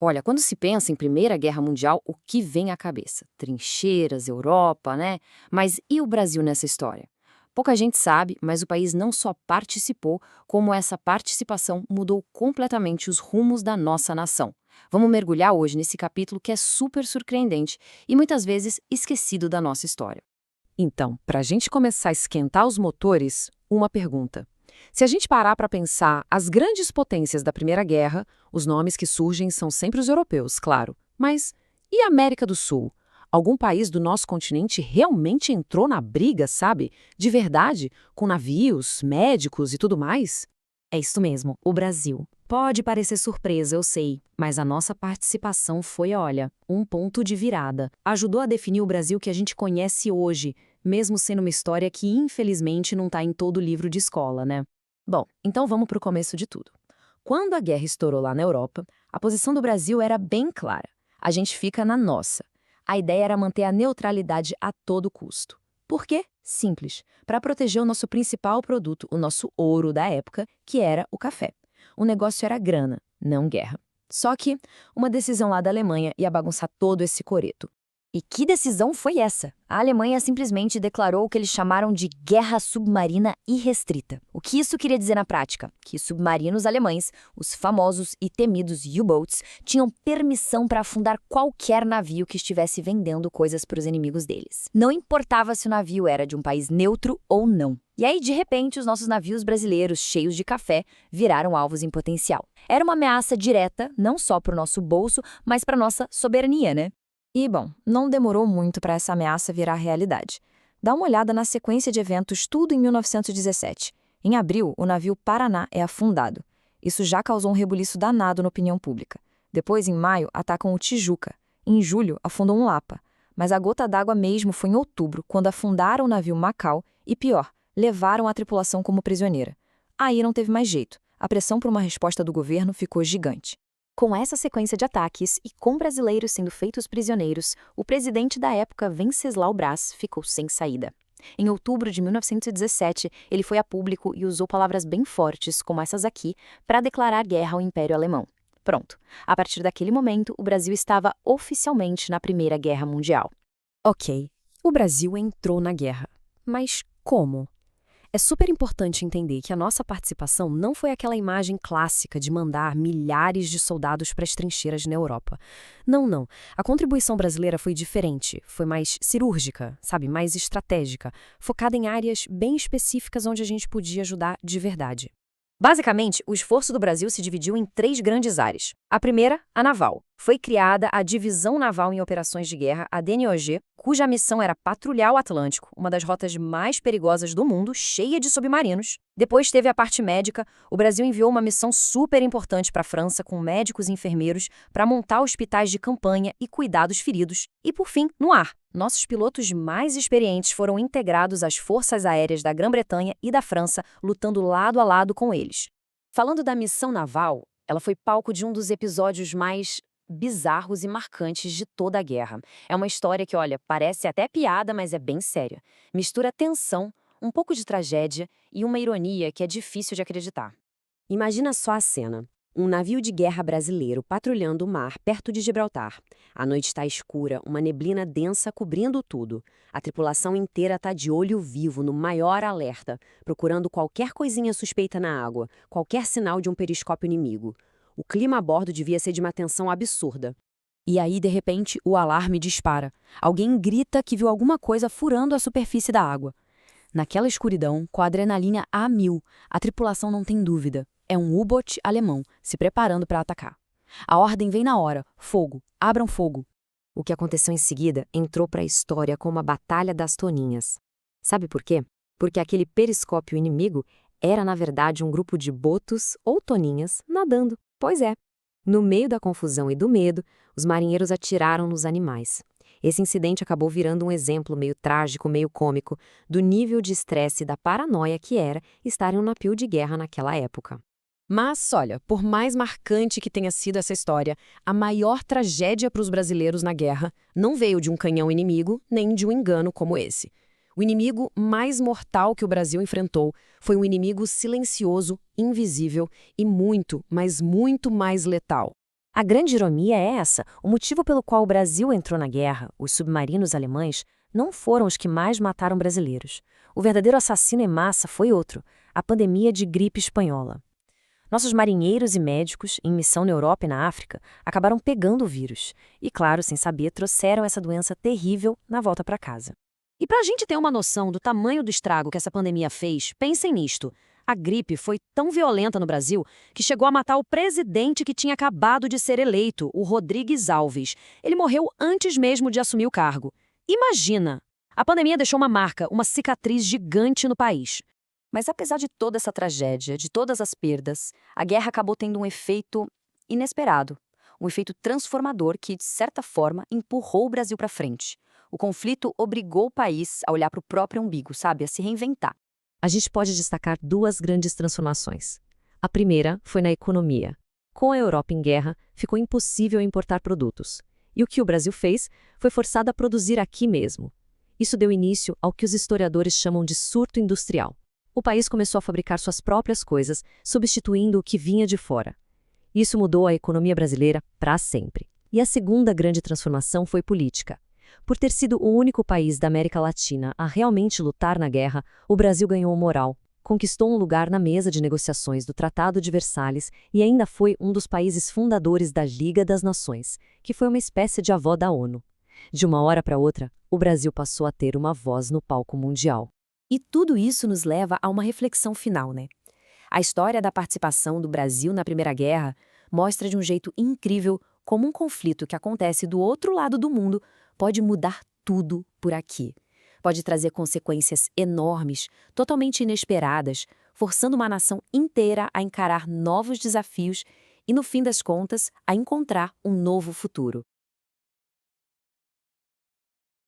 Olha, quando se pensa em Primeira Guerra Mundial, o que vem à cabeça? Trincheiras, Europa, né? Mas e o Brasil nessa história? Pouca gente sabe, mas o país não só participou, como essa participação mudou completamente os rumos da nossa nação. Vamos mergulhar hoje nesse capítulo que é super surpreendente e muitas vezes esquecido da nossa história. Então, para a gente começar a esquentar os motores, uma pergunta. Se a gente parar para pensar, as grandes potências da Primeira Guerra, os nomes que surgem são sempre os europeus, claro. Mas e a América do Sul? Algum país do nosso continente realmente entrou na briga, sabe? De verdade? Com navios, médicos e tudo mais? É isso mesmo, o Brasil. Pode parecer surpresa, eu sei, mas a nossa participação foi, olha, um ponto de virada. Ajudou a definir o Brasil que a gente conhece hoje, mesmo sendo uma história que infelizmente não está em todo livro de escola, né? Bom, então vamos para o começo de tudo. Quando a guerra estourou lá na Europa, a posição do Brasil era bem clara. A gente fica na nossa. A ideia era manter a neutralidade a todo custo. Por quê? Simples. Para proteger o nosso principal produto, o nosso ouro da época, que era o café. O negócio era grana, não guerra. Só que uma decisão lá da Alemanha ia bagunçar todo esse coreto. E que decisão foi essa? A Alemanha simplesmente declarou o que eles chamaram de guerra submarina irrestrita. O que isso queria dizer na prática? Que submarinos alemães, os famosos e temidos U-boats, tinham permissão para afundar qualquer navio que estivesse vendendo coisas para os inimigos deles. Não importava se o navio era de um país neutro ou não. E aí, de repente, os nossos navios brasileiros, cheios de café, viraram alvos em potencial. Era uma ameaça direta, não só para o nosso bolso, mas para a nossa soberania, né? E, bom, não demorou muito para essa ameaça virar realidade. Dá uma olhada na sequência de eventos tudo em 1917. Em abril, o navio Paraná é afundado. Isso já causou um rebuliço danado na opinião pública. Depois, em maio, atacam o Tijuca. Em julho, afundou um Lapa. Mas a gota d'água mesmo foi em outubro, quando afundaram o navio Macau e, pior, levaram a tripulação como prisioneira. Aí não teve mais jeito. A pressão por uma resposta do governo ficou gigante. Com essa sequência de ataques e com brasileiros sendo feitos prisioneiros, o presidente da época, Venceslau Braz, ficou sem saída. Em outubro de 1917, ele foi a público e usou palavras bem fortes, como essas aqui, para declarar guerra ao Império Alemão. Pronto. A partir daquele momento, o Brasil estava oficialmente na Primeira Guerra Mundial. Ok, o Brasil entrou na guerra. Mas como? É super importante entender que a nossa participação não foi aquela imagem clássica de mandar milhares de soldados para as trincheiras na Europa. Não, não. A contribuição brasileira foi diferente, foi mais cirúrgica, sabe, mais estratégica, focada em áreas bem específicas onde a gente podia ajudar de verdade. Basicamente, o esforço do Brasil se dividiu em três grandes áreas. A primeira, a naval. Foi criada a Divisão Naval em Operações de Guerra, a DNOG, cuja missão era patrulhar o Atlântico, uma das rotas mais perigosas do mundo, cheia de submarinos. Depois teve a parte médica. O Brasil enviou uma missão super importante para a França, com médicos e enfermeiros, para montar hospitais de campanha e cuidar dos feridos. E, por fim, no ar. Nossos pilotos mais experientes foram integrados às forças aéreas da Grã-Bretanha e da França, lutando lado a lado com eles. Falando da missão naval, ela foi palco de um dos episódios mais bizarros e marcantes de toda a guerra. É uma história que, olha, parece até piada, mas é bem séria. Mistura tensão, um pouco de tragédia e uma ironia que é difícil de acreditar. Imagina só a cena. Um navio de guerra brasileiro patrulhando o mar perto de Gibraltar. A noite está escura, uma neblina densa cobrindo tudo. A tripulação inteira está de olho vivo, no maior alerta, procurando qualquer coisinha suspeita na água, qualquer sinal de um periscópio inimigo. O clima a bordo devia ser de uma tensão absurda. E aí, de repente, o alarme dispara. Alguém grita que viu alguma coisa furando a superfície da água. Naquela escuridão, com a adrenalina a mil, a tripulação não tem dúvida. É um U-boat alemão, se preparando para atacar. A ordem vem na hora. Fogo. Abram fogo. O que aconteceu em seguida entrou para a história como a Batalha das Toninhas. Sabe por quê? Porque aquele periscópio inimigo era, na verdade, um grupo de botos ou toninhas nadando. Pois é. No meio da confusão e do medo, os marinheiros atiraram nos animais. Esse incidente acabou virando um exemplo meio trágico, meio cômico, do nível de estresse e da paranoia que era estar em um navio de guerra naquela época. Mas, olha, por mais marcante que tenha sido essa história, a maior tragédia para os brasileiros na guerra não veio de um canhão inimigo, nem de um engano como esse. O inimigo mais mortal que o Brasil enfrentou foi um inimigo silencioso, invisível e muito, mas muito mais letal: A grande ironia é essa: o motivo pelo qual o Brasil entrou na guerra, os submarinos alemães, não foram os que mais mataram brasileiros. O verdadeiro assassino em massa foi outro: a pandemia de gripe espanhola. Nossos marinheiros e médicos, em missão na Europa e na África, acabaram pegando o vírus. E, claro, sem saber, trouxeram essa doença terrível na volta para casa. E para a gente ter uma noção do tamanho do estrago que essa pandemia fez, pensem nisto. A gripe foi tão violenta no Brasil que chegou a matar o presidente que tinha acabado de ser eleito, o Rodrigues Alves. Ele morreu antes mesmo de assumir o cargo. Imagina! A pandemia deixou uma marca, uma cicatriz gigante no país. Mas apesar de toda essa tragédia, de todas as perdas, a guerra acabou tendo um efeito inesperado. Um efeito transformador que, de certa forma, empurrou o Brasil para frente. O conflito obrigou o país a olhar para o próprio umbigo, sabe? A se reinventar. A gente pode destacar duas grandes transformações. A primeira foi na economia. Com a Europa em guerra, ficou impossível importar produtos. E o que o Brasil fez foi forçado a produzir aqui mesmo. Isso deu início ao que os historiadores chamam de surto industrial. O país começou a fabricar suas próprias coisas, substituindo o que vinha de fora. Isso mudou a economia brasileira para sempre. E a segunda grande transformação foi política. Por ter sido o único país da América Latina a realmente lutar na guerra, o Brasil ganhou moral, conquistou um lugar na mesa de negociações do Tratado de Versalhes e ainda foi um dos países fundadores da Liga das Nações, que foi uma espécie de avó da ONU. De uma hora para outra, o Brasil passou a ter uma voz no palco mundial. E tudo isso nos leva a uma reflexão final, né? A história da participação do Brasil na Primeira Guerra mostra de um jeito incrível como um conflito que acontece do outro lado do mundo pode mudar tudo por aqui. Pode trazer consequências enormes, totalmente inesperadas, forçando uma nação inteira a encarar novos desafios e, no fim das contas, a encontrar um novo futuro.